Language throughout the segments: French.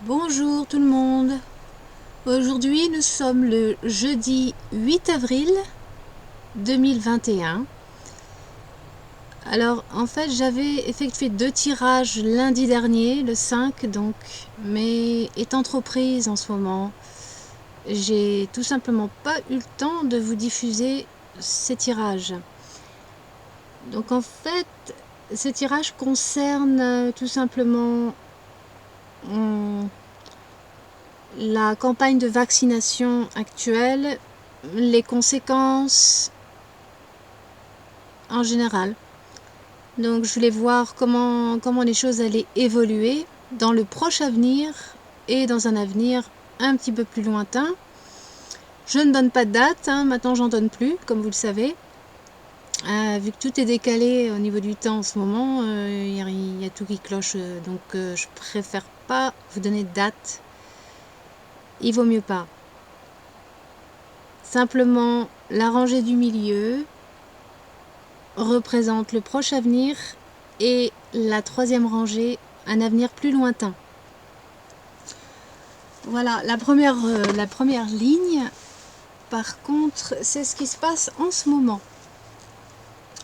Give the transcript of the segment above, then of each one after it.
Bonjour tout le monde. Aujourd'hui nous sommes le jeudi 8 avril 2021. Alors en fait j'avais effectué 2 tirages lundi dernier, le 5 donc, mais étant trop prise en ce moment, j'ai tout simplement pas eu le temps de vous diffuser ces tirages. Donc en fait ces tirages concernent tout simplement la campagne de vaccination actuelle, les conséquences en général. Donc je voulais voir comment les choses allaient évoluer dans le proche avenir et dans un avenir un petit peu plus lointain. Je ne donne pas de date, maintenant j'en donne plus, comme vous le savez. Vu que tout est décalé au niveau du temps en ce moment, il y a tout qui cloche, donc je préfère pas vous donner de date. Il vaut mieux pas. Simplement, la rangée du milieu représente le proche avenir et la troisième rangée, un avenir plus lointain. Voilà, la première ligne, par contre, c'est ce qui se passe en ce moment.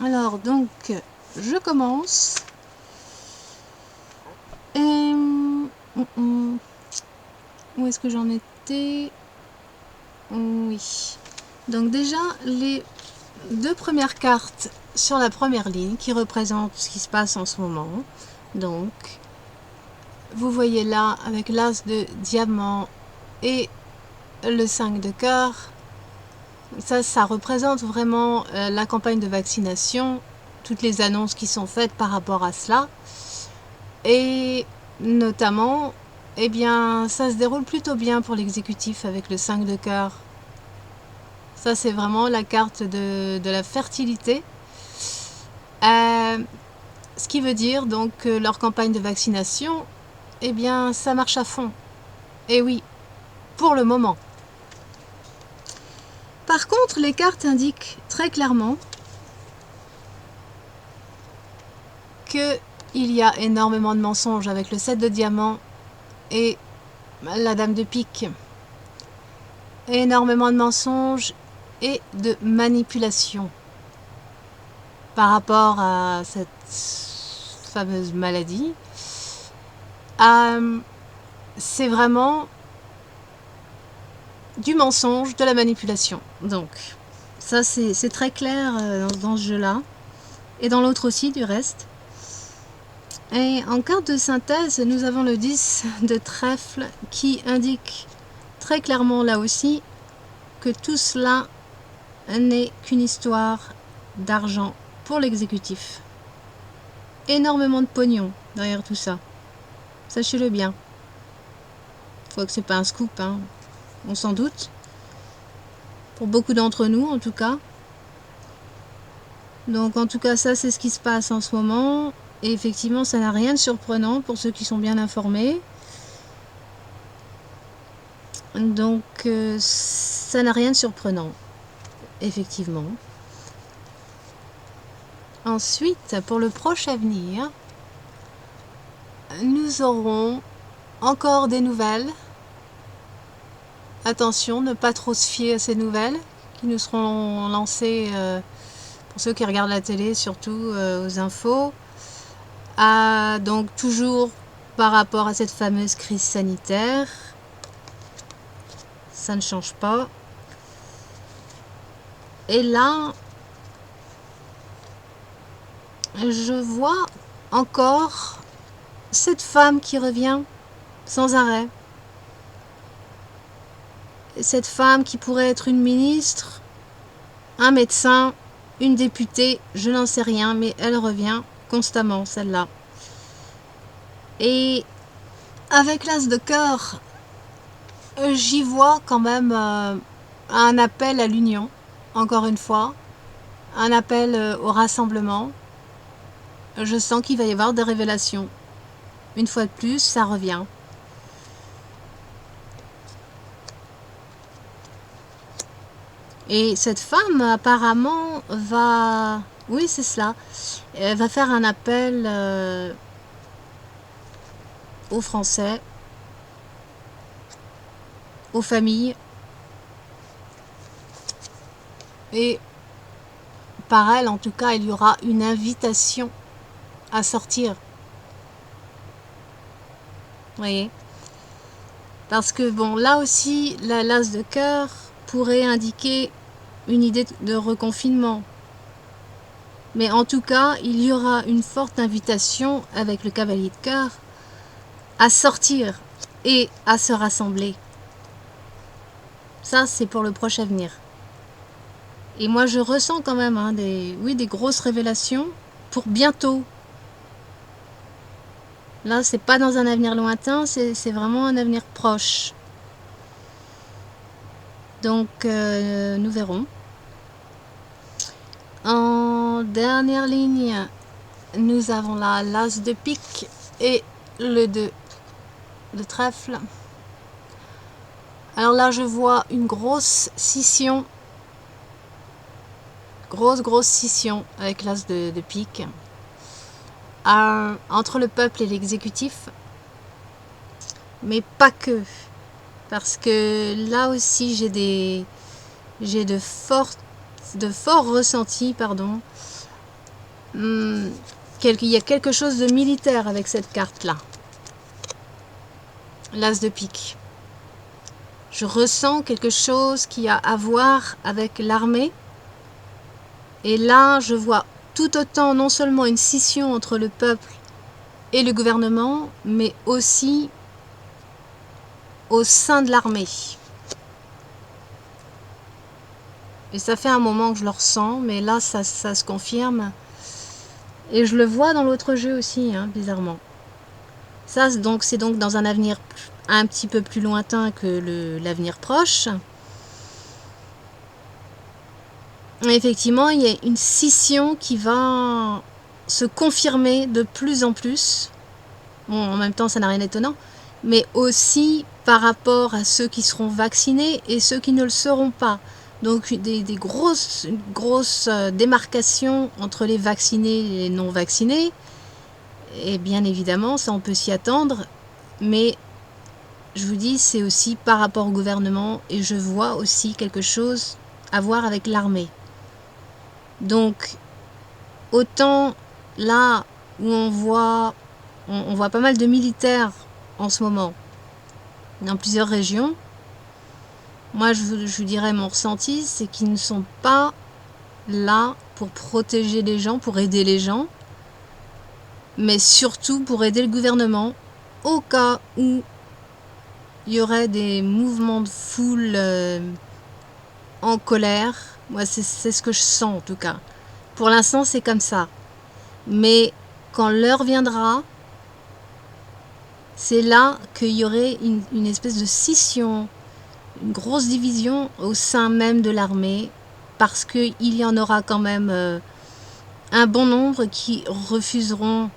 Alors, donc, je commence. Où est-ce que j'en étais? Oui. Donc déjà, les deux premières cartes sur la première ligne qui représentent ce qui se passe en ce moment. Donc, vous voyez là avec l'as de diamant et le 5 de cœur. Ça représente vraiment la campagne de vaccination, toutes les annonces qui sont faites par rapport à cela. Et notamment, eh bien, ça se déroule plutôt bien pour l'exécutif avec le 5 de cœur. Ça, c'est vraiment la carte de la fertilité. Ce qui veut dire donc que leur campagne de vaccination, eh bien, ça marche à fond. Et oui, pour le moment. Par contre, les cartes indiquent très clairement qu'il y a énormément de mensonges avec le 7 de diamant et la dame de pique. Énormément de mensonges et de manipulation par rapport à cette fameuse maladie. C'est vraiment du mensonge, de la manipulation. Donc, ça c'est très clair dans ce jeu-là. Et dans l'autre aussi, du reste. Et en carte de synthèse, nous avons le 10 de trèfle qui indique très clairement là aussi que tout cela n'est qu'une histoire d'argent pour l'exécutif. Énormément de pognon derrière tout ça. Sachez-le bien. Faut que c'est pas un scoop, on s'en doute. Pour beaucoup d'entre nous, en tout cas. Donc, en tout cas, ça, c'est ce qui se passe en ce moment. Et effectivement, ça n'a rien de surprenant pour ceux qui sont bien informés. Donc, ça n'a rien de surprenant. Effectivement. Ensuite, pour le proche avenir, nous aurons encore des nouvelles. Attention, ne pas trop se fier à ces nouvelles qui nous seront lancées, pour ceux qui regardent la télé, surtout aux infos. Donc toujours par rapport à cette fameuse crise sanitaire, ça ne change pas. Et là, je vois encore cette femme qui revient sans arrêt. Cette femme qui pourrait être une ministre, un médecin, une députée, je n'en sais rien, mais elle revient constamment, celle-là. Et avec l'as de cœur, j'y vois quand même un appel à l'union, encore une fois, un appel au rassemblement. Je sens qu'il va y avoir des révélations. Une fois de plus, ça revient. Et cette femme, apparemment, va... Oui, c'est cela. Elle va faire un appel aux Français aux familles. Et par elle, en tout cas, il y aura une invitation à sortir. Vous voyez? Parce que, bon, là aussi, la l'as de cœur pourrait indiquer une idée de reconfinement. Mais en tout cas, il y aura une forte invitation avec le cavalier de cœur à sortir et à se rassembler. Ça, c'est pour le proche avenir. Et moi, je ressens quand même des grosses révélations pour bientôt. Là, c'est pas dans un avenir lointain, c'est vraiment un avenir proche. Donc, nous verrons. En dernière ligne, nous avons là l'as de pique et le 2 de trèfle. Alors là, je vois une grosse scission. Grosse scission avec l'as de pique. Entre le peuple et l'exécutif. Mais pas que. Parce que là aussi, j'ai de forts ressentis, pardon. Il y a quelque chose de militaire avec cette carte-là. L'as de pique. Je ressens quelque chose qui a à voir avec l'armée. Et là, je vois tout autant non seulement une scission entre le peuple et le gouvernement, mais aussi au sein de l'armée. Et ça fait un moment que je le ressens, mais là, ça se confirme. Et je le vois dans l'autre jeu aussi, bizarrement. Ça, c'est donc dans un avenir un petit peu plus lointain que l'avenir proche. Et effectivement, il y a une scission qui va se confirmer de plus en plus. Bon, en même temps, ça n'a rien d'étonnant. Mais aussi par rapport à ceux qui seront vaccinés et ceux qui ne le seront pas. Donc des grosses démarcations entre les vaccinés et les non vaccinés. Et bien évidemment, ça on peut s'y attendre. Mais je vous dis, c'est aussi par rapport au gouvernement. Et je vois aussi quelque chose à voir avec l'armée. Donc, autant là où on voit pas mal de militaires en ce moment dans plusieurs régions. Moi, je vous dirais mon ressenti, c'est qu'ils ne sont pas là pour protéger les gens, pour aider les gens, mais surtout pour aider le gouvernement au cas où il y aurait des mouvements de foule en colère. Moi, c'est ce que je sens en tout cas. Pour l'instant, c'est comme ça. Mais quand l'heure viendra, c'est là qu'il y aurait une espèce de scission, une grosse division au sein même de l'armée, parce qu'il y en aura quand même un bon nombre qui refuseront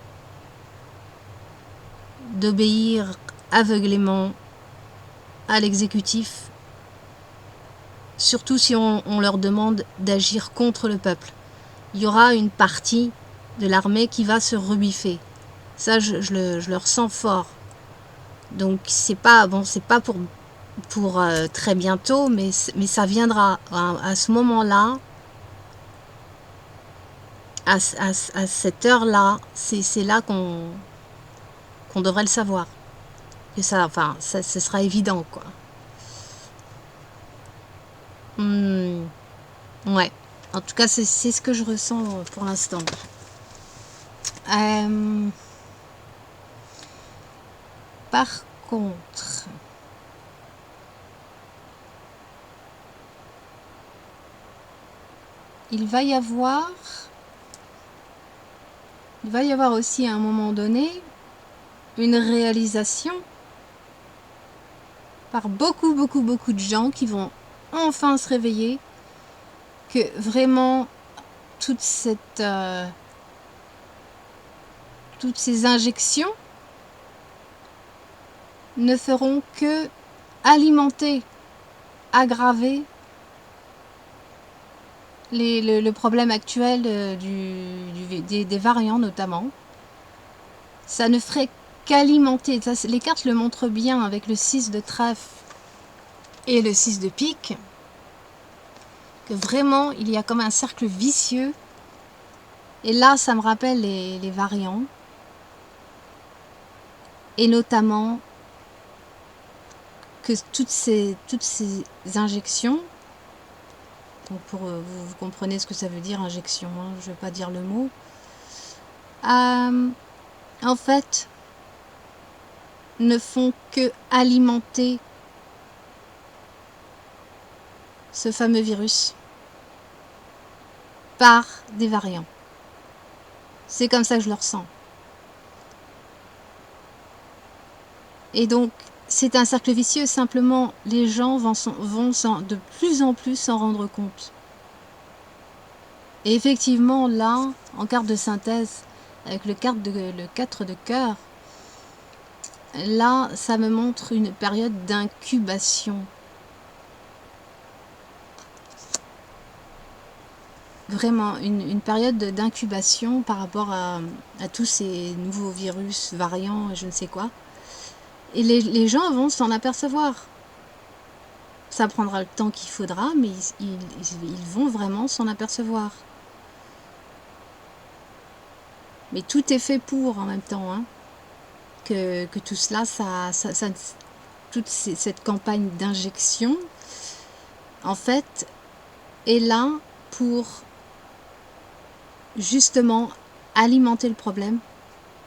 d'obéir aveuglément à l'exécutif, surtout si on leur demande d'agir contre le peuple. Il y aura une partie de l'armée qui va se rebiffer. Ça, je le ressens fort. Donc c'est pas pour très bientôt, mais ça viendra à ce moment-là, à cette heure-là, c'est là qu'on devrait le savoir. Que ça ce sera évident, quoi. Ouais. En tout cas, c'est ce que je ressens pour l'instant. Par contre, il va y avoir aussi à un moment donné une réalisation par beaucoup de gens qui vont enfin se réveiller que vraiment toutes ces injections ne feront que alimenter, aggraver le problème actuel des variants notamment. Ça ne ferait qu'alimenter. Les cartes le montrent bien avec le 6 de trèfle Et le 6 de pique, que vraiment il y a comme un cercle vicieux. Et là, ça me rappelle les variants. Et notamment que toutes ces injections, donc pour vous comprenez ce que ça veut dire injection, hein, je ne vais pas dire le mot, en fait, ne font que alimenter ce fameux virus par des variants. C'est comme ça que je le ressens. Et donc, c'est un cercle vicieux, simplement les gens vont de plus en plus s'en rendre compte. Et effectivement, là, en carte de synthèse, avec le 4 de cœur, là, ça me montre une période d'incubation. Vraiment, une période d'incubation par rapport à tous ces nouveaux virus, variants, je ne sais quoi. Et les gens vont s'en apercevoir. Ça prendra le temps qu'il faudra, mais ils vont vraiment s'en apercevoir. Mais tout est fait pour en même temps, hein, que tout cela, toute cette campagne d'injection, en fait, est là pour justement alimenter le problème,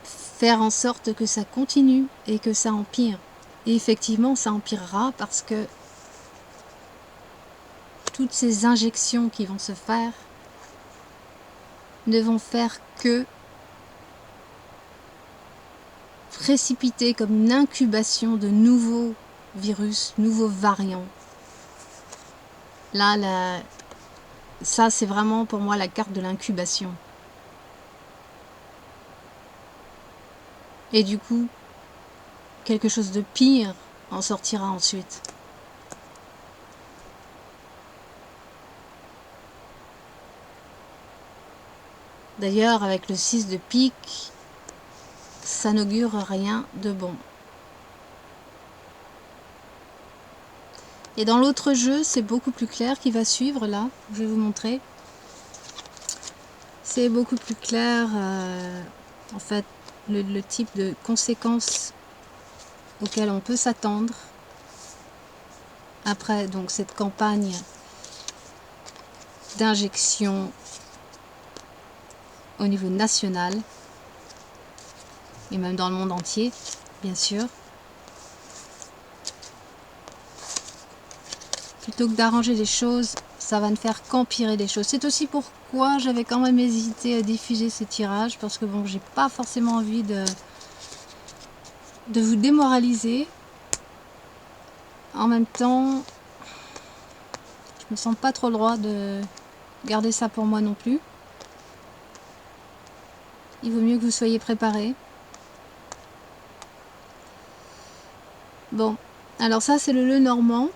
faire en sorte que ça continue et que ça empire. Et effectivement, ça empirera parce que toutes ces injections qui vont se faire ne vont faire que précipiter comme une incubation de nouveaux virus, nouveaux variants. Là, ça c'est vraiment pour moi la carte de l'incubation. Et du coup, quelque chose de pire en sortira ensuite. D'ailleurs, avec le 6 de pique, ça n'augure rien de bon. Et dans l'autre jeu, c'est beaucoup plus clair qui va suivre là, je vais vous montrer. C'est beaucoup plus clair, en fait, le type de conséquences auxquelles on peut s'attendre après donc cette campagne d'injection au niveau national et même dans le monde entier, bien sûr. Plutôt que d'arranger les choses, ça va ne faire qu'empirer les choses. C'est aussi pourquoi j'avais quand même hésité à diffuser ce tirage, parce que bon, j'ai pas forcément envie de vous démoraliser. En même temps, je me sens pas trop le droit de garder ça pour moi non plus. Il vaut mieux que vous soyez préparés. Bon, alors ça c'est le normand.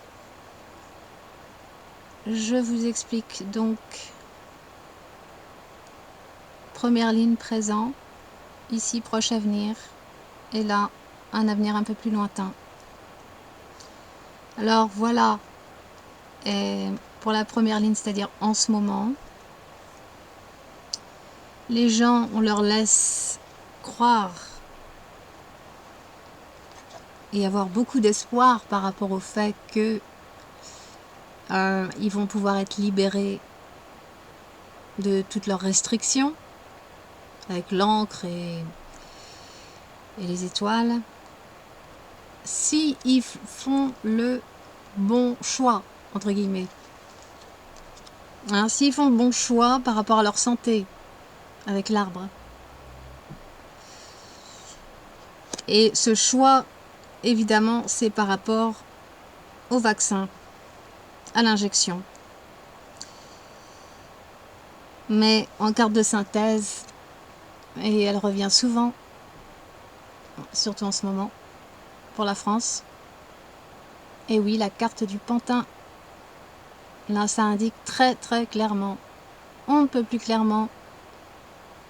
Je vous explique donc. Première ligne présent, ici proche avenir, et là un avenir un peu plus lointain. Alors voilà, et pour la première ligne, c'est-à-dire en ce moment, les gens, on leur laisse croire et avoir beaucoup d'espoir par rapport au fait que ils vont pouvoir être libérés de toutes leurs restrictions avec l'encre et les étoiles, si ils font le bon choix, entre guillemets. Hein, s'ils font le bon choix par rapport à leur santé, avec l'arbre. Et ce choix, évidemment, c'est par rapport au vaccin, à l'injection. Mais en carte de synthèse, et elle revient souvent, surtout en ce moment, pour la France. Et oui, la carte du pantin. Là, ça indique très très clairement, on ne peut plus clairement,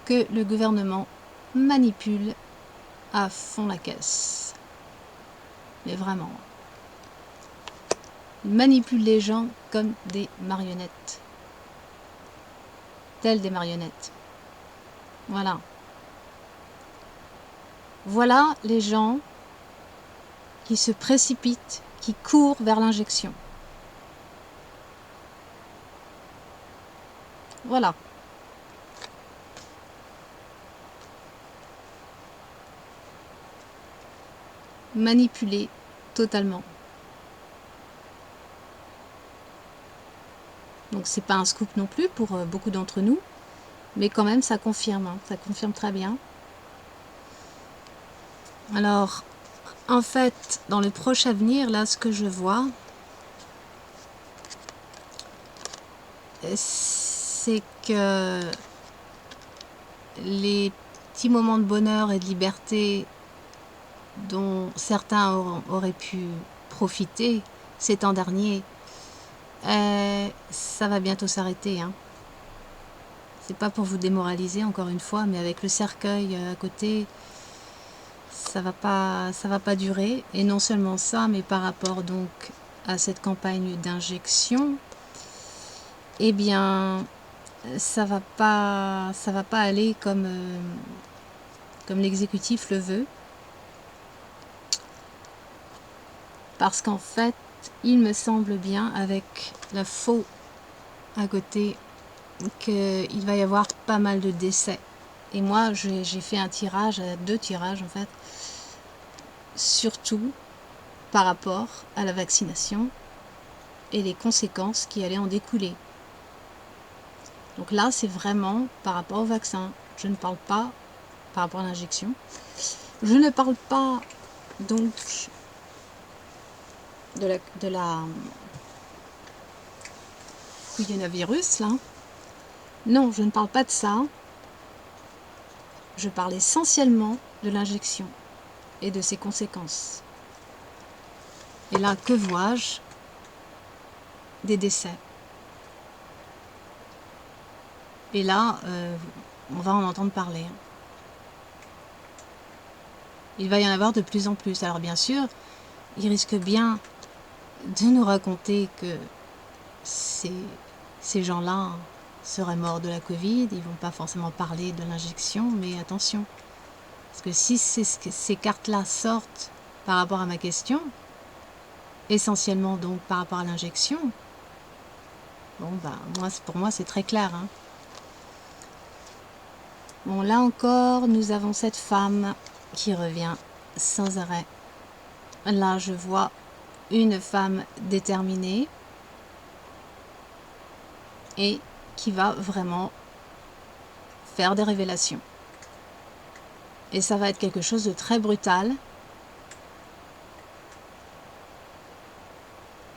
que le gouvernement manipule à fond la caisse. Mais vraiment. Il manipule les gens comme des marionnettes. Telles des marionnettes. Voilà. Voilà les gens qui se précipitent, qui courent vers l'injection. Voilà. Manipulés totalement. Donc c'est pas un scoop non plus pour beaucoup d'entre nous, mais quand même ça confirme, hein, ça confirme très bien. Alors, en fait, dans le proche avenir, là, ce que je vois, c'est que les petits moments de bonheur et de liberté dont certains auraient pu profiter ces temps derniers, ça va bientôt s'arrêter, hein. C'est pas pour vous démoraliser encore une fois, mais avec le cercueil à côté, ça va pas durer. Et non seulement ça, mais par rapport donc à cette campagne d'injection, eh bien ça va pas aller comme l'exécutif le veut, parce qu'en fait il me semble bien, avec la faux à côté, qu'il va y avoir pas mal de décès. Et moi j'ai fait un tirage, 2 tirages en fait, surtout par rapport à la vaccination et les conséquences qui allaient en découler. Donc là c'est vraiment par rapport au vaccin, je ne parle pas par rapport à l'injection, je ne parle pas donc de la couillonavirus là. Non, je ne parle pas de ça. Je parle essentiellement de l'injection et de ses conséquences. Et là, que vois-je? Des décès. Et là, on va en entendre parler. Il va y en avoir de plus en plus. Alors bien sûr, il risque bien de nous raconter que ces gens-là seraient morts de la Covid. Ils ne vont pas forcément parler de l'injection, mais attention. Parce que si ces cartes-là sortent par rapport à ma question, essentiellement donc par rapport à l'injection, bon bah pour moi c'est très clair, hein. Bon, là encore, nous avons cette femme qui revient sans arrêt. Là, je vois une femme déterminée et qui va vraiment faire des révélations. Et ça va être quelque chose de très brutal,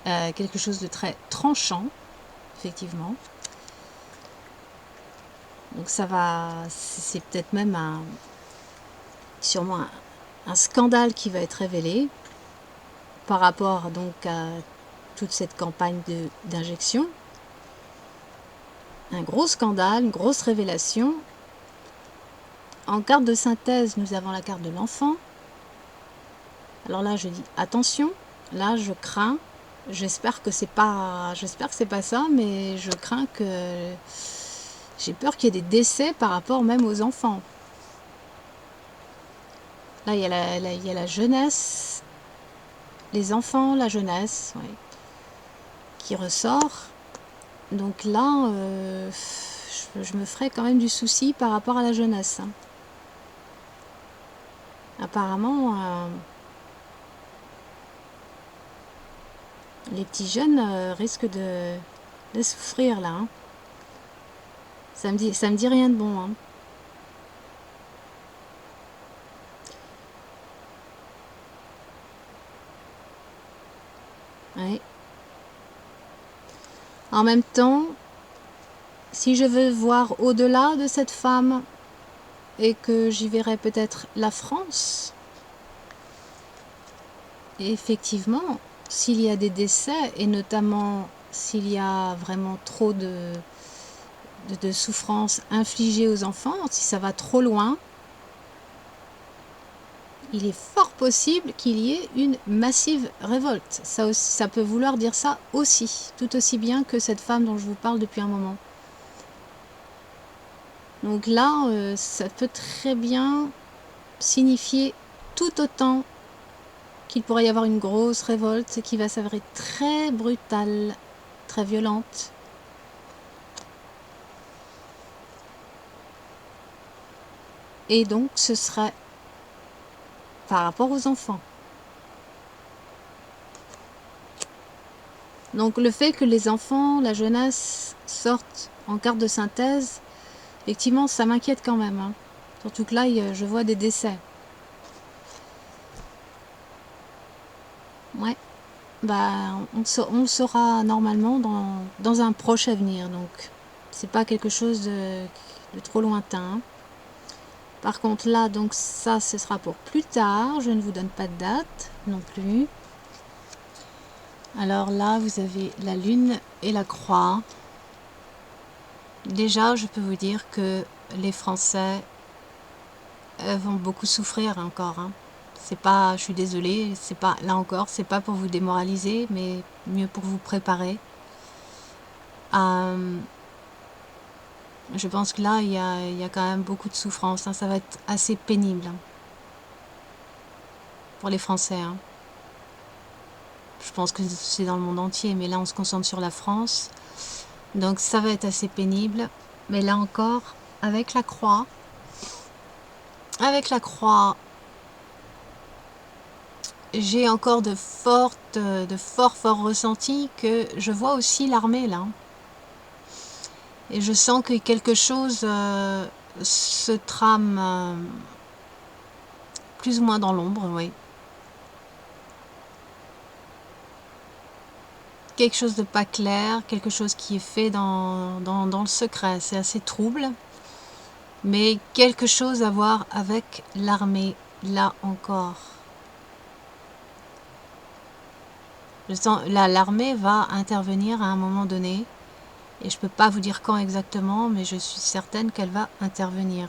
quelque chose de très tranchant, effectivement. Donc ça va, c'est peut-être même sûrement un scandale qui va être révélé par rapport donc à toute cette campagne d'injection. Un gros scandale, une grosse révélation. En carte de synthèse, nous avons la carte de l'enfant. Alors là, je dis attention, là je crains, j'espère que c'est pas ça, mais je crains que j'ai peur qu'il y ait des décès par rapport même aux enfants. Là, il y a la jeunesse, les enfants, la jeunesse, oui, qui ressort. Donc là, je me ferai quand même du souci par rapport à la jeunesse. Apparemment, les petits jeunes risquent de souffrir là, hein. Ça me dit rien de bon, hein. Ouais. En même temps, si je veux voir au-delà de cette femme et que j'y verrai peut-être la France, et effectivement, s'il y a des décès, et notamment s'il y a vraiment trop de souffrance infligée aux enfants, si ça va trop loin, il est fort possible qu'il y ait une massive révolte. Ça aussi, ça peut vouloir dire ça aussi, tout aussi bien que cette femme dont je vous parle depuis un moment. Donc là, ça peut très bien signifier tout autant qu'il pourrait y avoir une grosse révolte qui va s'avérer très brutale, très violente. Et donc, ce serait par rapport aux enfants. Donc, le fait que les enfants, la jeunesse sortent en carte de synthèse, effectivement, ça m'inquiète quand même. Hein. Surtout que là, je vois des décès. Ouais. Bah, on le saura normalement dans un proche avenir. Donc, c'est pas quelque chose de trop lointain. Par contre, là, donc ça, ce sera pour plus tard. Je ne vous donne pas de date non plus. Alors là, vous avez la lune et la croix. Déjà, je peux vous dire que les Français vont beaucoup souffrir encore. Hein. C'est pas, je suis désolée, c'est pas, là encore, c'est pas pour vous démoraliser, mais mieux pour vous préparer. Je pense que là, il y a quand même beaucoup de souffrance. Hein. Ça va être assez pénible hein, pour les Français. Hein. Je pense que c'est dans le monde entier, mais là, on se concentre sur la France. Donc, ça va être assez pénible. Mais là encore, avec la croix, j'ai encore de forts ressentis que je vois aussi l'armée là. Et je sens que quelque chose se trame plus ou moins dans l'ombre, oui. Quelque chose de pas clair, quelque chose qui est fait dans le secret. C'est assez trouble. Mais quelque chose à voir avec l'armée, là encore. Je sens, là, l'armée va intervenir à un moment donné. Et je ne peux pas vous dire quand exactement, mais je suis certaine qu'elle va intervenir.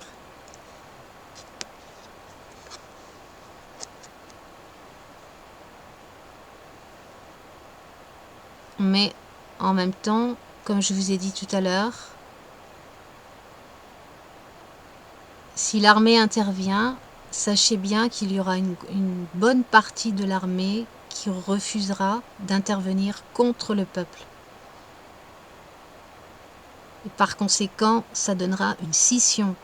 Mais en même temps, comme je vous ai dit tout à l'heure, si l'armée intervient, sachez bien qu'il y aura une bonne partie de l'armée qui refusera d'intervenir contre le peuple. Et par conséquent, ça donnera une scission.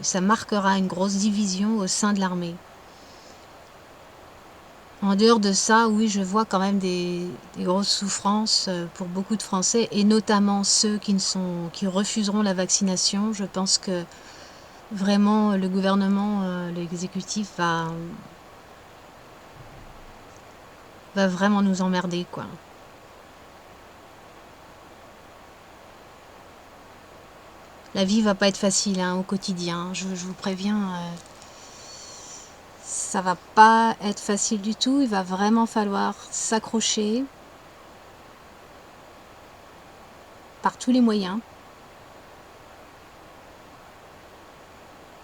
Ça marquera une grosse division au sein de l'armée. En dehors de ça, oui, je vois quand même des grosses souffrances pour beaucoup de Français, et notamment ceux qui refuseront la vaccination. Je pense que vraiment le gouvernement, l'exécutif va vraiment nous emmerder, quoi. La vie va pas être facile hein, au quotidien, je vous préviens. Ça va pas être facile du tout, il va vraiment falloir s'accrocher par tous les moyens.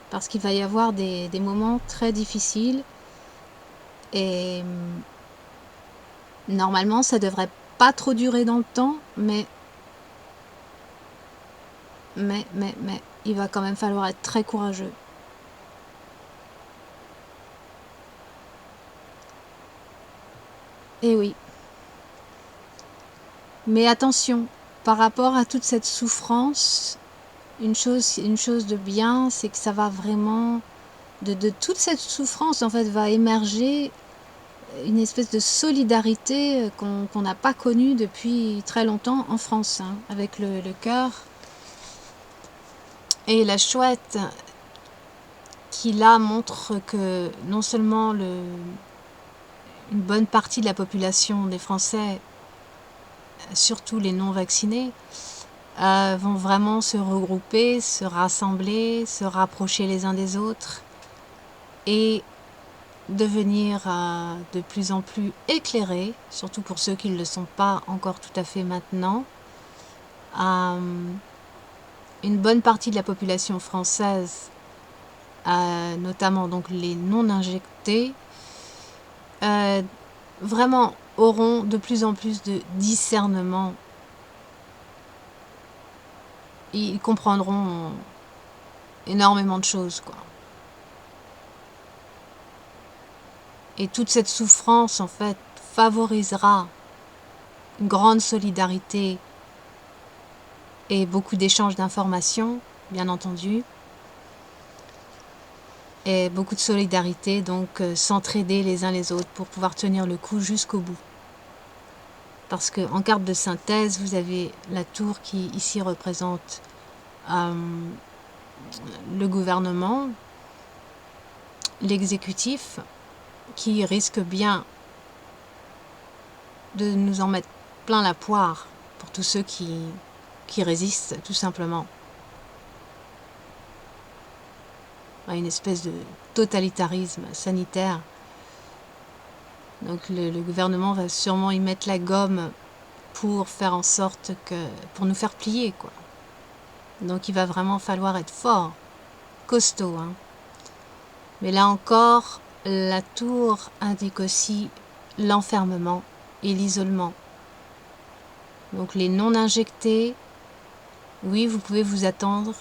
Parce qu'il va y avoir des moments très difficiles et normalement ça devrait pas trop durer dans le temps, mais il va quand même falloir être très courageux. Et oui. Mais attention, par rapport à toute cette souffrance, une chose de bien, c'est que ça va vraiment, de toute cette souffrance, en fait, va émerger une espèce de solidarité qu'on n'a pas connue depuis très longtemps en France, hein, avec le cœur et la chouette qui là montre que non seulement une bonne partie de la population des Français, surtout les non vaccinés, vont vraiment se regrouper, se rassembler, se rapprocher les uns des autres et devenir de plus en plus éclairés, surtout pour ceux qui ne le sont pas encore tout à fait maintenant. Une bonne partie de la population française notamment donc les non injectés, vraiment auront de plus en plus de discernement. Ils comprendront énormément de choses, quoi. Et toute cette souffrance, en fait, favorisera une grande solidarité et beaucoup d'échanges d'informations, bien entendu. Et beaucoup de solidarité, donc s'entraider les uns les autres pour pouvoir tenir le coup jusqu'au bout. Parce qu'en carte de synthèse, vous avez la tour qui ici représente le gouvernement, l'exécutif, qui risque bien de nous en mettre plein la poire pour tous ceux qui résistent, tout simplement. À une espèce de totalitarisme sanitaire. Donc le gouvernement va sûrement y mettre la gomme pour faire en sorte que... pour nous faire plier, quoi. Donc il va vraiment falloir être fort, costaud, hein. Mais là encore, la tour indique aussi l'enfermement et l'isolement. Donc les non injectés, oui, vous pouvez vous attendre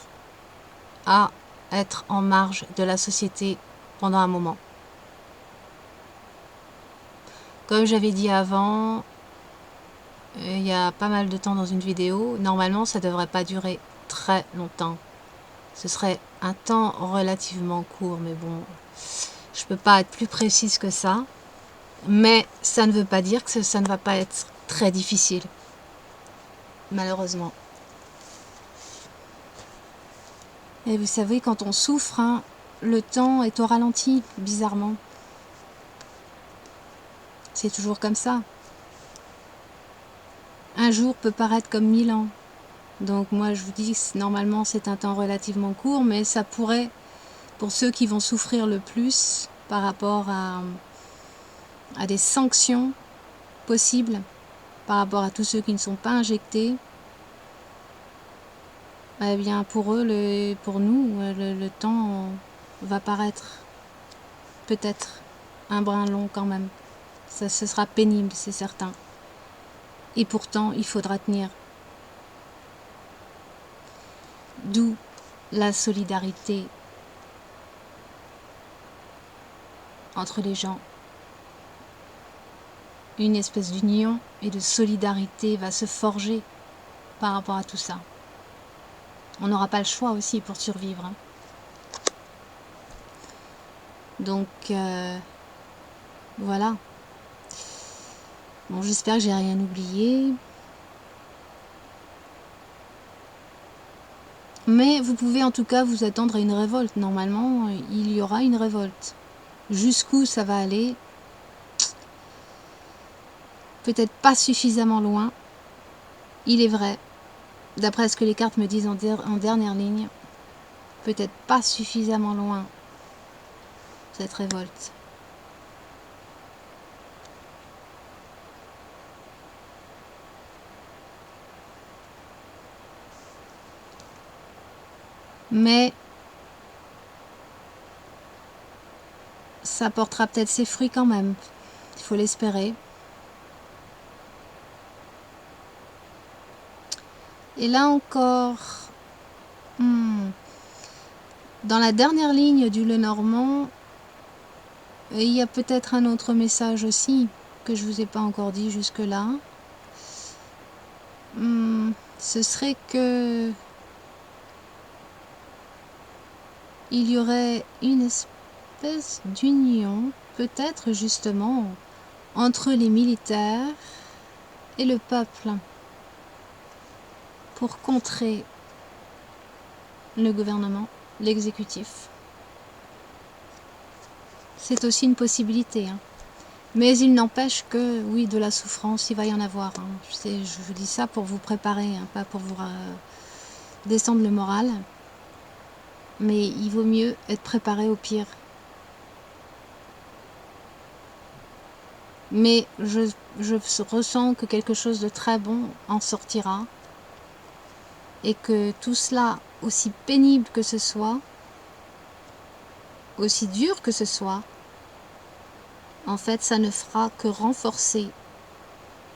à être en marge de la société pendant un moment. Comme j'avais dit avant, il y a pas mal de temps dans une vidéo, normalement ça ne devrait pas durer très longtemps. Ce serait un temps relativement court, mais bon, je ne peux pas être plus précise que ça. Mais ça ne veut pas dire que ça ne va pas être très difficile, malheureusement. Et vous savez, quand on souffre, hein, le temps est au ralenti, bizarrement. C'est toujours comme ça. Un jour peut paraître comme 1000 ans. Donc moi je vous dis, normalement c'est un temps relativement court, mais ça pourrait, pour ceux qui vont souffrir le plus par rapport à des sanctions possibles, par rapport à tous ceux qui ne sont pas injectés, eh bien pour eux, pour nous, le temps va paraître peut-être un brin long quand même. Ce sera pénible, c'est certain. Et pourtant, il faudra tenir. D'où la solidarité entre les gens. Une espèce d'union et de solidarité va se forger par rapport à tout ça. On n'aura pas le choix aussi pour survivre, hein. Donc, voilà. Bon, j'espère que j'ai rien oublié. Mais vous pouvez en tout cas vous attendre à une révolte. Normalement, il y aura une révolte. Jusqu'où ça va aller? Peut-être pas suffisamment loin. Il est vrai, d'après ce que les cartes me disent en dernière ligne, peut-être pas suffisamment loin cette révolte. Mais ça portera peut-être ses fruits quand même. Il faut l'espérer. Et là encore, dans la dernière ligne du Lenormand, il y a peut-être un autre message aussi que je ne vous ai pas encore dit jusque-là. Ce serait que il y aurait une espèce d'union, peut-être justement, entre les militaires et le peuple pour contrer le gouvernement, l'exécutif. C'est aussi une possibilité, hein. Mais il n'empêche que, oui, de la souffrance, il va y en avoir, hein. Je vous dis ça pour vous préparer, hein, pas pour vous descendre le moral. Mais il vaut mieux être préparé au pire. Mais je ressens que quelque chose de très bon en sortira. Et que tout cela, aussi pénible que ce soit, aussi dur que ce soit, en fait, ça ne fera que renforcer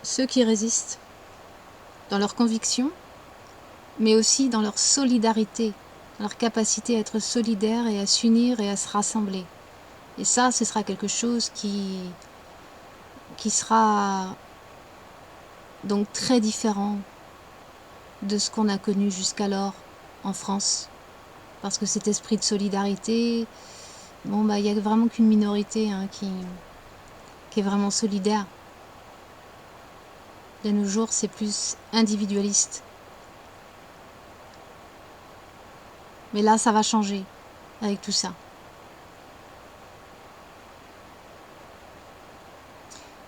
ceux qui résistent dans leurs convictions, mais aussi dans leur solidarité, dans leur capacité à être solidaires et à s'unir et à se rassembler. Et ça, ce sera quelque chose qui sera donc très différent de ce qu'on a connu jusqu'alors en France. Parce que cet esprit de solidarité, bon, bah, il n'y a vraiment qu'une minorité qui est vraiment solidaire. De nos jours, c'est plus individualiste. Mais là, ça va changer avec tout ça.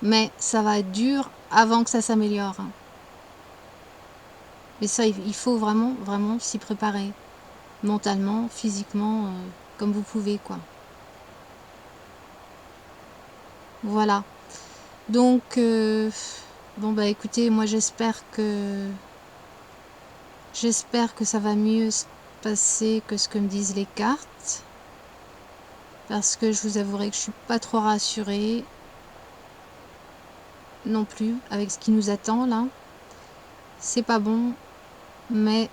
Mais ça va être dur avant que ça s'améliore. Mais ça, il faut vraiment, vraiment s'y préparer. Mentalement, physiquement, comme vous pouvez, quoi. Voilà. Donc, bon, bah écoutez, moi j'espère que ça va mieux se passer que ce que me disent les cartes. Parce que je vous avouerai que je suis pas trop rassurée non plus avec ce qui nous attend là. C'est pas bon, mais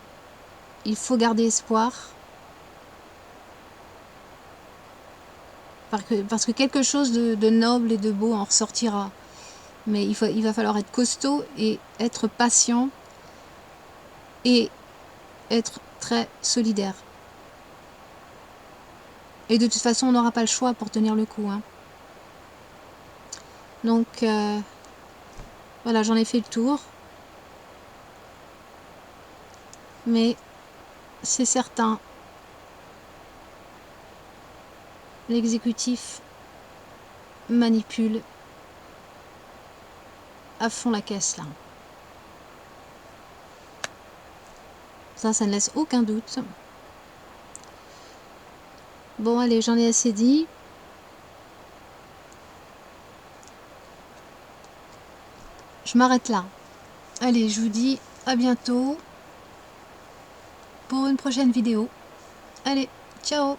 il faut garder espoir. Parce que quelque chose de noble et de beau en ressortira. Mais il va falloir être costaud et être patient et être très solidaire. Et de toute façon, on n'aura pas le choix pour tenir le coup. Hein. Donc, voilà, j'en ai fait le tour. Mais c'est certain, l'exécutif manipule à fond la caisse là. Ça ne laisse aucun doute. Bon, allez, j'en ai assez dit. Je m'arrête là. Allez, je vous dis à bientôt pour une prochaine vidéo. Allez, ciao!